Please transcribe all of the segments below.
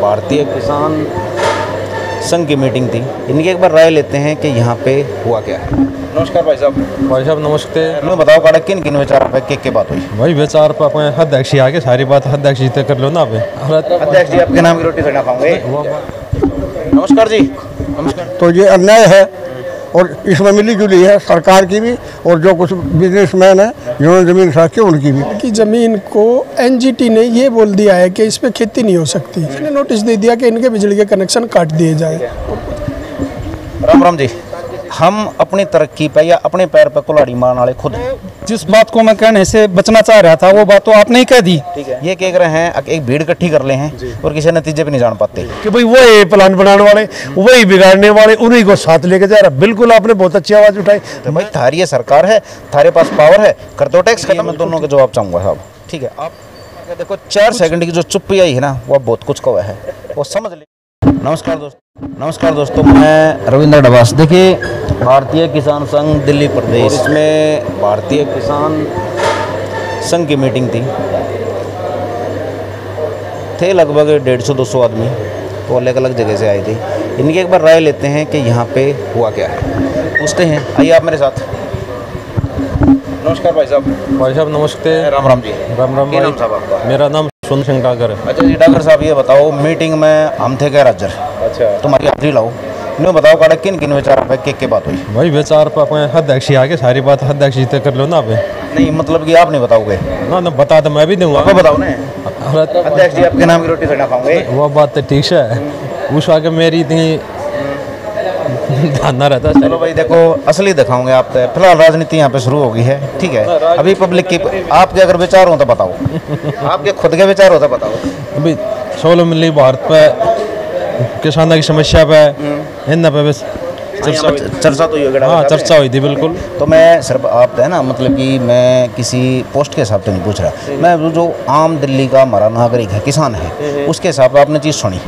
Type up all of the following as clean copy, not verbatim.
भारतीय किसान संघ की मीटिंग थी, इनकी एक बार राय लेते हैं कि यहाँ पे हुआ क्या है। नमस्कार भाई साहब। भाई साहब नमस्ते। मैं बताओ काड़ा किन किन विचार पे के बात हुई? भाई विचार पर अपने अध्यक्ष ही आगे सारी बात अध्यक्ष जी तय कर लो ना। अध्यक्ष जी आपके नाम की रोटी खाना खाऊंगे। नमस्कार जी। नमस्कार। तो ये अन्याय है और इसमें मिली जुली है सरकार की भी और जो कुछ बिजनेसमैन है जिन्होंने ज़मीन खरीद की उनकी भी। कि ज़मीन को एनजीटी ने ये बोल दिया है कि इस पे खेती नहीं हो सकती। इसने नोटिस दे दिया कि इनके बिजली के कनेक्शन काट दिए जाए। राम राम जी। हम अपनी तरक्की पे या अपने पैर पे कुल्हाड़ी मारने वाले खुद हैं। जिस बात को मैं कहने से बचना चाह रहा था वो बात तो आपने ही कह दी। ठीक है, ये कह रहे हैं एक भीड़ इकट्ठी कर ले हैं और किसी नतीजे पे नहीं जान पाते कि भाई वही प्लान बनाने वाले वही बिगाड़ने वाले उन्हीं को साथ लेके जा रहा। बिल्कुल आपने बहुत अच्छी आवाज़ उठाई। तो भाई थारी ये सरकार है, थारे पास पावर है, कर दो टैक्स खत्म। मैं दोनों के जवाब चाहूँगा साहब। ठीक है, आप देखो 4 सेकंड की जो चुप्पी आई है ना वो बहुत कुछ कहा है, वो समझ ले। नमस्कार दोस्तों, मैं रविंद्र डबास। देखिए, भारतीय किसान संघ दिल्ली प्रदेश, इसमें भारतीय किसान संघ की मीटिंग थी। थे लगभग 150-200 आदमी, वो अलग अलग जगह से आए थे। इनकी एक बार राय लेते हैं कि यहाँ पे हुआ क्या है, पूछते हैं। आइए आप मेरे साथ। नमस्कार भाई साहब। भाई साहब नमस्ते। राम राम जी। राम राम। क्या नाम साहब आपका? मेरा नाम सोनू सिंह डागर है। अच्छा जी, डागर साहब ये बताओ, मीटिंग में हम थे क्या राजर? अच्छा, तुम्हारी हाजिरी लाओ। इन्हें बताओ काड़ा किन किन विचारों पे के बात हुई? भाई विचार पर अपने अध्यक्ष ही आगे सारी बात अध्यक्ष जी तय कर लो ना। नहीं मतलब कि आप नहीं बताओगे ना बता तो मैं भी दूंगा। आप बताओ ना। अध्यक्ष जी आपके नाम की रोटी खाना खाऊंगे। वो बात तो ठीक है, उस आगे मेरी इतनी ध्यान ना रहता। चलो भाई देखो, असली दिखाऊंगे आप। फिलहाल राजनीति यहाँ पे शुरू हो गई है। ठीक है, अभी पब्लिक की आपके अगर विचार हो तो बताओ, आपके खुद के विचार हो तो बताओ। अभी 16 मिली भारत पे किसानों की समस्या पे इन पे चर्चा तो हुई। हाँ, चर्चा हुई थी बिल्कुल। तो मैं सिर्फ आप है ना, मतलब कि मैं किसी पोस्ट के हिसाब से नहीं पूछ रहा। मैं जो आम दिल्ली का हमारा नागरिक है, किसान है, उसके हिसाब से आपने चीज़ सुनी।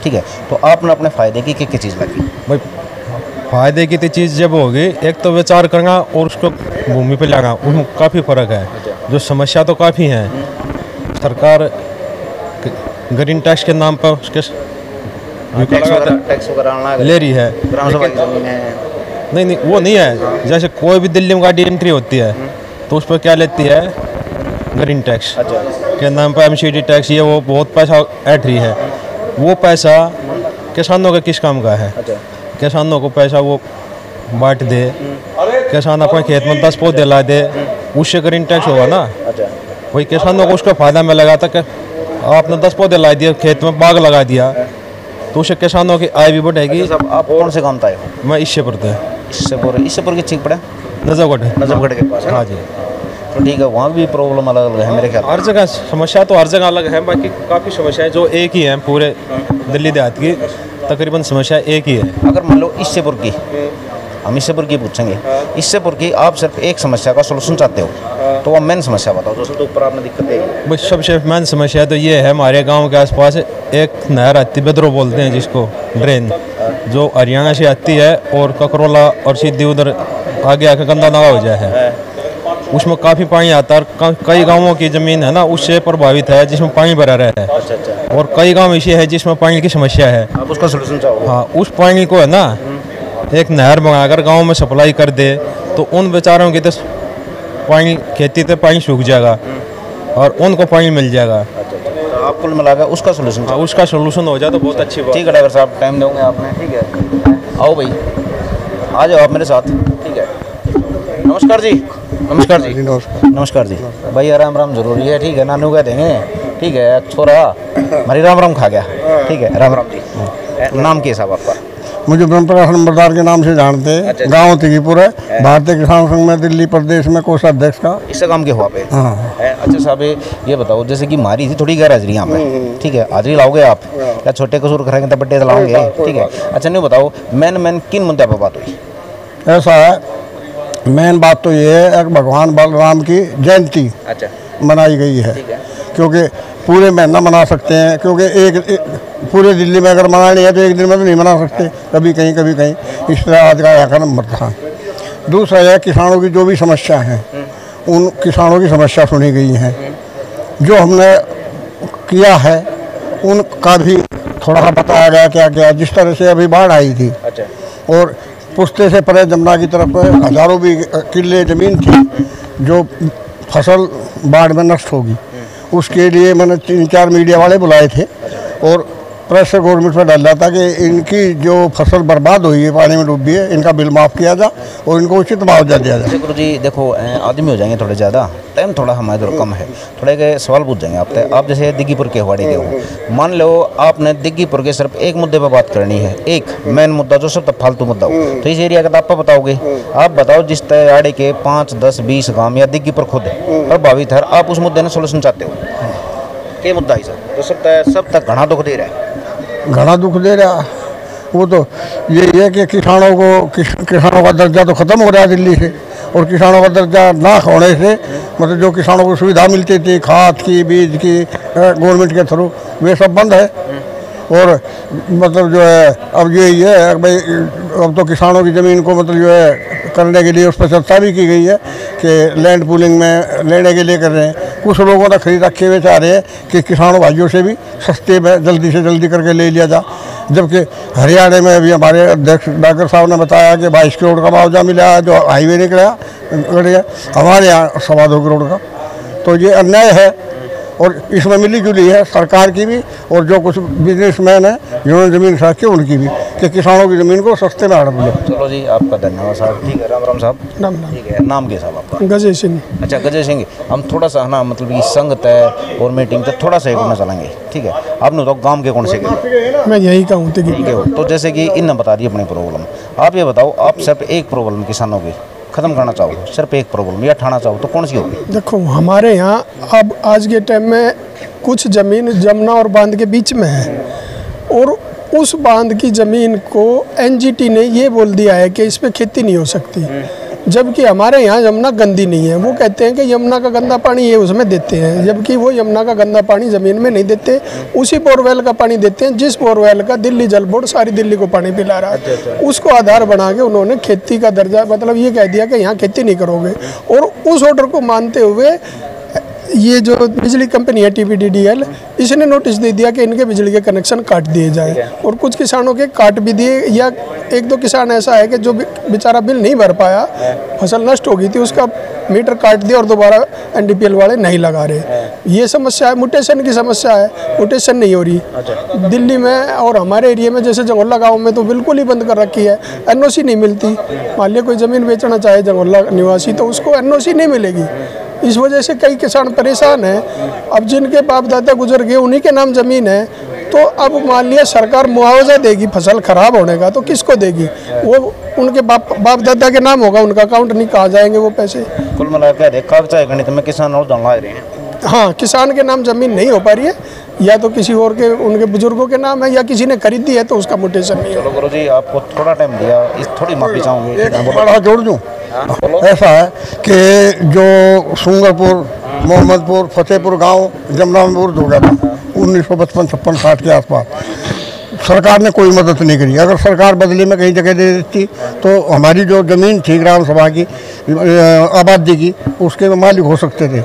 ठीक है, तो आपने अपने फ़ायदे की क्या चीज़ लगी? भाई फायदे की तो चीज़ जब होगी, एक तो विचार करना और उसको भूमि पे लाना, उसमें काफ़ी फ़र्क है। जो समस्या तो काफ़ी हैं, सरकार ग्रीन टैक्स के नाम पर उसके टैक्स वगैरह ले रही है। नहीं वो नहीं है। जैसे कोई भी दिल्ली में गाड़ी एंट्री होती है तो उस पर क्या लेती है, ग्रीन टैक्स के नाम पर एमसीडी टैक्स, ये वो बहुत पैसा ऐड रही है। वो पैसा किसानों का किस काम का है? किसानों को पैसा वो बांट दे, किसान अपने खेत में 10 पौधे ला दे, उससे ग्रीन टैक्स होगा ना। वही किसानों को उसका फ़ायदा मिलेगा। था कि आपने 10 पौधे ला दिए, खेत में बाग लगा दिया, तो उससे किसानों की आय भी बढ़ेगी। आप कौन से काम आए हो? मैं इससेपुर थे। इससेपुर की ठीक पड़ा नजफगढ़ के पास। हाँ जी। तो ठीक है, वहाँ भी प्रॉब्लम अलग अलग है मेरे ख्याल। हर जगह समस्या तो हर जगह अलग है, बाकी काफ़ी समस्याएं जो एक ही हैं पूरे दिल्ली देहात की, तकरीबन समस्या एक ही है। अगर मान लो इससेपुर की, हम इससेपुर की पूछेंगे, इससेपुर की आप सिर्फ एक समस्या का सोल्यूशन चाहते हो, तो वह मेन समस्या बताओ जो सबसे ऊपर आपने दिक्कत है। बस सबसे मेन समस्या तो ये है, हमारे गांव के आसपास एक नहर आती है, बेदरो बोलते हैं जिसको, ड्रेन, जो हरियाणा से आती है और ककरोला और सीधी उधर आगे आके गंदा नाला हो जाए है। उसमें काफ़ी पानी आता है और कई गाँवों की ज़मीन है ना उससे प्रभावित है, जिसमें पानी भरा रहता है। और कई गाँव ऐसे है जिसमें पानी की समस्या है। आप उसका सोल्यूशन चाहो? हाँ, उस पानी को है ना एक नहर बनाकर गांव में सप्लाई कर दे तो उन बेचारों की तो पानी, खेती तो पानी सूख जाएगा और उनको पानी मिल जाएगा। तो आप कुल मिलाकर उसका सोल्यूशन? हाँ, उसका सोल्यूशन हो जाए तो बहुत अच्छी बात। ठीक है ड्राइवर साहब, टाइम दोगे आपने? ठीक है, आओ भाई, आ जाओ आप मेरे साथ। ठीक है, नमस्कार जी। नमस्कार जी। नमस्कार जी। भाई राम राम जरूरी है। ठीक है, नानू कह देंगे। ठीक है, छोरा हमारी राम राम खा गया। ठीक है, राम राम जी। नाम क्या साहब आपका? मुझे ब्रह्मप्रकाश नंबरदार के नाम से जानते हैं। अच्छा। गाँव तिकीपुर है, भारतीय किसान संघ में दिल्ली प्रदेश में कोषाध्यक्ष का। इससे काम के हुआ पे? हाँ। अच्छा साहब, ये बताओ, जैसे कि मारी थी थोड़ी गैर हाजिरी यहाँ पे। ठीक है, हाजिरी लाओगे आप या छोटे कसूर करेंगे तो बड्डे लाओगे? ठीक है, अच्छा नहीं बताओ, मैन किन मुद्दे पर बात हुई? ऐसा है, मेन बात तो ये है कि भगवान बलराम की जयंती मनाई गई है। क्योंकि पूरे महीना मना सकते हैं, क्योंकि एक पूरे दिल्ली में अगर मनानी है तो एक दिन में तो नहीं मना सकते, कभी कहीं कभी कहीं। इस तरह आज का यहाँ नंबर था। दूसरा है, किसानों की जो भी समस्या है उन किसानों की समस्या सुनी गई है। जो हमने किया है उनका भी थोड़ा सा बताया गया क्या क्या। जिस तरह से अभी बाढ़ आई थी और पुश्ते से परे जमुना की तरफ हजारों भी किले ज़मीन थी जो फसल बाढ़ में नष्ट होगी, उसके लिए मैंने 3-4 मीडिया वाले बुलाए थे और प्रेस से गवर्नमेंट में डाला था कि इनकी जो फसल बर्बाद हुई है, पानी में डूबी है, इनका बिल माफ़ किया जाए और इनको उचित मुआवजा दिया जाए। गुरु जी देखो, आदमी हो जाएंगे थोड़े ज़्यादा, टाइम थोड़ा हमारे इधर कम है, थोड़े के सवाल पूछ जाएंगे आपसे। आप जैसे दिग्गीपुर के वाड़ी के हो, मान लो आपने दिग्गीपुर के सिर्फ एक मुद्दे पर बात करनी है, एक मेन मुद्दा जो सब फालतू मुद्दा हो, तो इस एरिया का तो आप बताओगे। आप बताओ जिस आड़े के 5, 10, 20 गाँव या दिग्गीपुर खुद प्रभावित है, आप उस मुद्दे में सोल्यूशन चाहते हो, क्या मुद्दा है सर? तो सब तक घना दुख दे रहा है, घना दुख दे रहा। वो तो ये है कि किसानों का दर्जा तो ख़त्म हो रहा है दिल्ली से, और किसानों का दर्जा ना होने से मतलब जो किसानों को सुविधा मिलती थी खाद की, बीज की, गवर्नमेंट के थ्रू, वे सब बंद है। और मतलब जो है अब यही है भाई, अब तो किसानों की ज़मीन को मतलब जो है करने के लिए उस पर चर्चा भी की गई है कि लैंड पूलिंग में लेने के लिए कर रहे हैं। कुछ लोगों ने खरीद रखे हुए चाह रहे हैं कि किसानों भाइयों से भी सस्ते में जल्दी से जल्दी करके ले लिया जा, जबकि हरियाणा में अभी हमारे अध्यक्ष डॉक्टर साहब ने बताया कि 22 करोड़ का मुआवजा मिला है जो हाईवे निकला, हमारे यहाँ 2.25 करोड़ का। तो ये अन्याय है और इसमें मिली जुली है सरकार की भी और जो कुछ बिजनेसमैन है जिन्होंने ज़मीन खरीद की उनकी भी, कि किसानों की ज़मीन को सस्ते में हड़प लो। चलो जी, आपका धन्यवाद साहब। ठीक है, राम राम साहब। नाम ठीक है, नाम क्या साहब आपका? गजय सिंह। अच्छा, गजय सिंह। हम थोड़ा सा ना मतलब कि संगत है और मीटिंग तक थोड़ा सा एक होना चलेंगे, ठीक है? आपने तो गांव के कौन से के? मैं यही कहूँ ठीक है। तो जैसे कि इन बता दी अपनी प्रॉब्लम, आप ये बताओ, आप सिर्फ एक प्रॉब्लम किसानों की ख़त्म करना चाहो, सिर्फ एक प्रॉब्लम या ठाना चाहो तो कौन सी होगी? देखो, हमारे यहाँ अब आज के टाइम में कुछ ज़मीन जमुना और बांध के बीच में है, और उस बांध की ज़मीन को एनजीटी ने ये बोल दिया है कि इस पे खेती नहीं हो सकती, जबकि हमारे यहाँ यमुना गंदी नहीं है। वो कहते हैं कि यमुना का गंदा पानी ये उसमें देते हैं, जबकि वो यमुना का गंदा पानी ज़मीन में नहीं देते, उसी बोरवेल का पानी देते हैं जिस बोरवेल का दिल्ली जल बोर्ड सारी दिल्ली को पानी पिला रहा है। उसको आधार बना के उन्होंने खेती का दर्जा मतलब ये कह दिया कि यहाँ खेती नहीं करोगे, और उस ऑर्डर को मानते हुए ये जो बिजली कंपनी है TPDDL, इसने नोटिस दे दिया कि इनके बिजली के कनेक्शन काट दिए जाए, और कुछ किसानों के काट भी दिए, या 1-2 किसान ऐसा है कि जो बेचारा बिल नहीं भर पाया, फसल नष्ट हो गई थी, उसका मीटर काट दिया और दोबारा NDPL वाले नहीं लगा रहे। ये समस्या है, म्यूटेशन की समस्या है, म्यूटेशन नहीं हो रही दिल्ली में। और हमारे एरिया में जैसे जंगोला गाँव में तो बिल्कुल ही बंद कर रखी है, NOC नहीं मिलती। मान लिया कोई ज़मीन बेचना चाहे जंगोला निवासी तो उसको NOC नहीं मिलेगी। इस वजह से कई किसान परेशान हैं। अब जिनके बाप दादा गुजर गए उन्हीं के नाम ज़मीन है, तो अब मान लिया सरकार मुआवजा देगी फसल खराब होने का, तो किसको देगी? वो उनके बाप दादा के नाम होगा, उनका अकाउंट नहीं कहा जाएंगे वो पैसे। कुल मिलाकर कागजात गणित में किसान और दंगा रहे हैं। हाँ, किसान के नाम ज़मीन नहीं हो पा रही है, या तो किसी और के उनके बुजुर्गों के नाम है, या किसी ने खरीदी है तो उसका म्यूटेशन नहीं है। चलो गुरु जी, आपको थोड़ा टाइम दिया, इस थोड़ी माफी चाहूँगी। बड़ा जोड़ दूँ, ऐसा है कि जो सुंगरपुर, मोहम्मदपुर, फतेहपुर गांव जमुना में बुर्द हो गया था 1955-56 के आसपास, सरकार ने कोई मदद नहीं करी। अगर सरकार बदले में कहीं जगह दे देती तो हमारी जो ज़मीन थी ग्राम सभा की आबादी की, उसके मालिक हो सकते थे,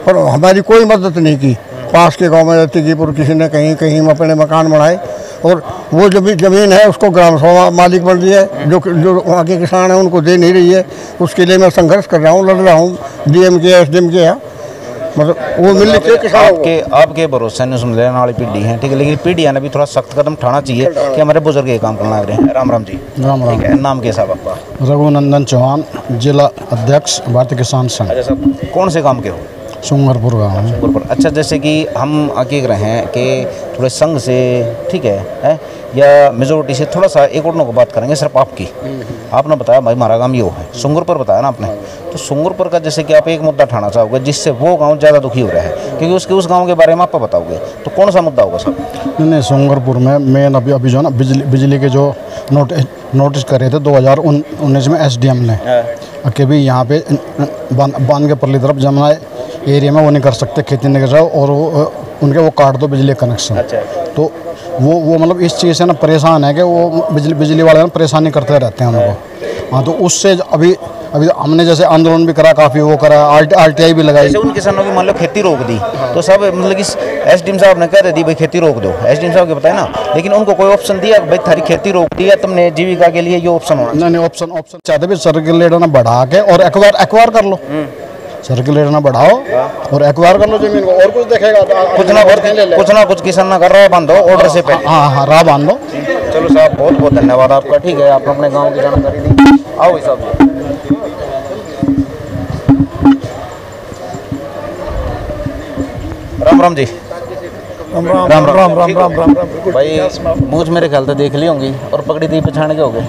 पर हमारी कोई मदद नहीं की। पास के गांव में तिकीपुर किसी ने कहीं अपने मकान बनाए, और वो जो भी ज़मीन है उसको ग्राम सभा मालिक बन रही है, जो वहाँ के किसान हैं उनको दे नहीं रही है। उसके लिए मैं संघर्ष कर रहा हूँ, लड़ रहा हूँ, DMK SDMK है, मतलब वो मिलने के आपके भरोसे नहीं सुन लेने वाली पीढ़ी है, ठीक है, लेकिन पीढ़ी ने भी थोड़ा सख्त कदम उठाना चाहिए कि हमारे बुजुर्ग ये काम करना रहे हैं। राम राम जी। राम राम। ठीक है, नाम कैसा आपका? रघुनंदन चौहान, जिला अध्यक्ष भारतीय किसान संघ। अच्छा साहब, कौन से काम के हो? सुंगरपुर गाँव। अच्छा, जैसे कि हम आगे रहे हैं कि थोड़े संघ से, ठीक है, या मेजोरिटी से थोड़ा सा एक और को बात करेंगे सिर्फ आपकी। आपने बताया भाई हमारा गाँव ये है, सुंगरपुर बताया ना आपने, तो सुंगरपुर का जैसे कि आप एक मुद्दा उठाना चाहोगे जिससे वो गांव ज़्यादा दुखी हो रहा है, क्योंकि उसके उस गांव के बारे में आप बताओगे, तो कौन सा मुद्दा होगा साहब? नहीं, सुंगरपुर में मेन अभी जो है ना बिजली के जो नोटिस कर रहे थे 2019 में SDM ने कि भी यहाँ पे बांध के परली तरफ जमुना एरिया में वो नहीं कर सकते, खेती नहीं कर रहा, और वो काट दो बिजली कनेक्शन। तो वो मतलब इस चीज़ से ना परेशान है कि वो बिजली वाले ना परेशानी करते रहते हैं उनको। हाँ, तो उससे अभी अभी हमने जैसे आंदोलन भी करा, काफ़ी वो करा, RTI भी लगाई। जैसे उन किसानों की मान लो खेती रोक दी तो सब मतलब कि SDM साहब ने कह दी भाई खेती रोक दो, SDM साहब के बताए ना, लेकिन उनको कोई ऑप्शन दिया भाई थारी खेती रोक दी है, तुमने जीविका के लिए ये ऑप्शन होना। नहीं, ऑप्शन चाहते भी सर्कुलेटर ना बढ़ा के और एक्वायर कर लो, सर्कुलेटर ना बढ़ाओ और एक्वायर कर लो जमीन को, और कुछ देखेगा कुछ ना कुछ किसान ना कर रहा है, बांधो ऑर्डर से पहले। हाँ, राह बांध लो। चलो साहब, बहुत बहुत धन्यवाद आपका। ठीक है, आपने अपने गाँव की जानकारी दी। आओ भाई साहब, राम राम जी। राम राम राम राम राम राम राम। भाई मूछ मेरे ख्याल से देख ली होंगी और पगड़ी थी पछाण के हो गए।